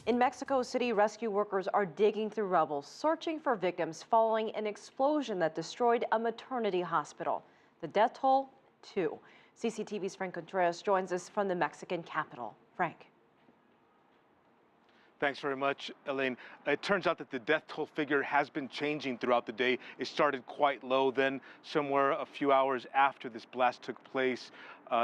In Mexico City, rescue workers are digging through rubble, searching for victims following an explosion that destroyed a maternity hospital. The death toll, 2. CCTV's Franc Contreras joins us from the Mexican capital. Frank. Thanks very much, Elaine. It turns out that the death toll figure has been changing throughout the day. It started quite low, then somewhere a few hours after this blast took place,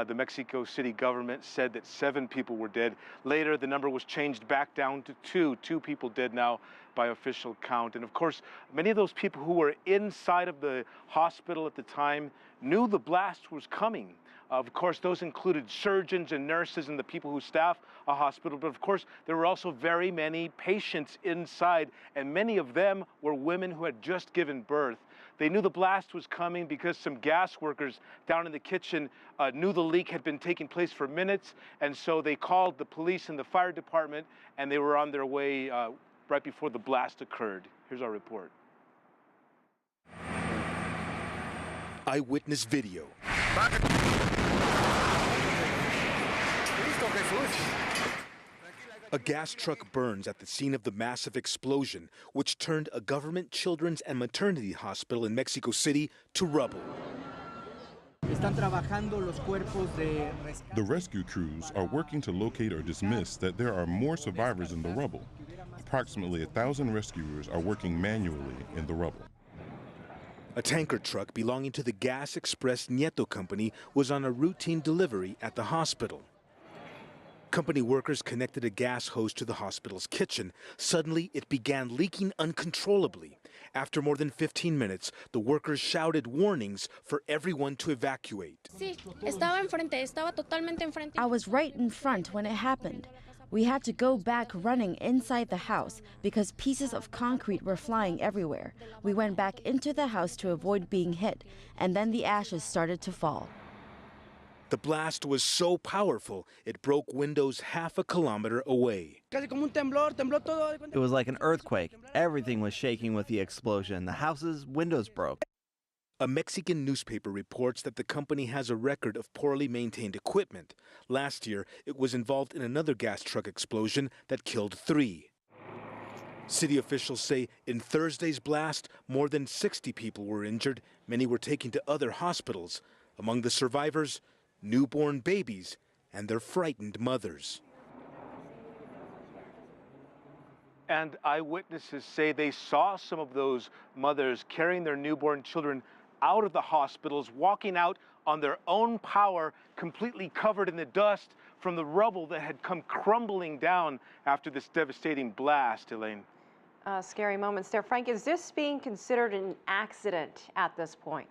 the Mexico City government said that 7 people were dead. Later, the number was changed back down to 2. 2 people dead now by official count. And of course, many of those people who were inside of the hospital at the time knew the blast was coming. Of course, those included surgeons and nurses and the people who staff a hospital. But of course, there were also very many patients inside, and many of them were women who had just given birth. They knew the blast was coming because some gas workers down in the kitchen knew the leak had been taking place for minutes, and so they called the police and the fire department, and they were on their way right before the blast occurred. Here's our report. Eyewitness video. A gas truck burns at the scene of the massive explosion, which turned a government children's and maternity hospital in Mexico City to rubble. The rescue crews are working to locate or dismiss that there are more survivors in the rubble. Approximately 1,000 rescuers are working manually in the rubble. A tanker truck belonging to the Gas Express Nieto company was on a routine delivery at the hospital. Company workers connected a gas hose to the hospital's kitchen. Suddenly, it began leaking uncontrollably. After more than 15 minutes, the workers shouted warnings for everyone to evacuate. I was right in front when it happened. We had to go back running inside the house because pieces of concrete were flying everywhere. We went back into the house to avoid being hit, and then the ashes started to fall. The blast was so powerful, it broke windows half a kilometer away. It was like an earthquake. Everything was shaking with the explosion. The house's windows broke. A Mexican newspaper reports that the company has a record of poorly maintained equipment. Last year, it was involved in another gas truck explosion that killed 3. City officials say in Thursday's blast, more than 60 people were injured. Many were taken to other hospitals. Among the survivors, newborn babies and their frightened mothers. And eyewitnesses say they saw some of those mothers carrying their newborn children out of the hospitals, walking out on their own power, completely covered in the dust from the rubble that had come crumbling down after this devastating blast, Elaine. Scary moments there. Frank, is this being considered an accident at this point?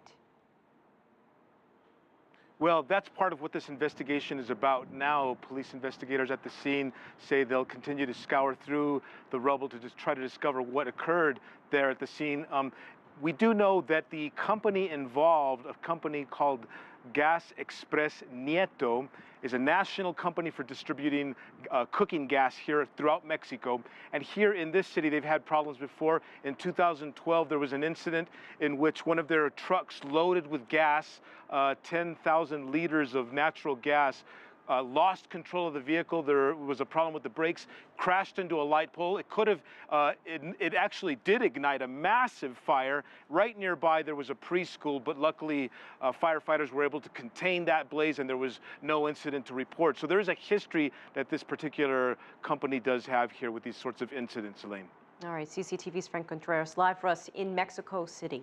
Well, that's part of what this investigation is about now. Police investigators at the scene say they'll continue to scour through the rubble to just try to discover what occurred there at the scene. We do know that the company involved, a company called Gas Express Nieto, is a national company for distributing cooking gas here throughout Mexico. And here in this city, they've had problems before. In 2012, there was an incident in which one of their trucks loaded with gas, 10,000 liters of natural gas, lost control of the vehicle. There was a problem with the brakes, crashed into a light pole. It could have, it actually did ignite a massive fire. Right nearby, there was a preschool, but luckily firefighters were able to contain that blaze and there was no incident to report. So there is a history that this particular company does have here with these sorts of incidents, Elaine. All right, CCTV's Franc Contreras live for us in Mexico City.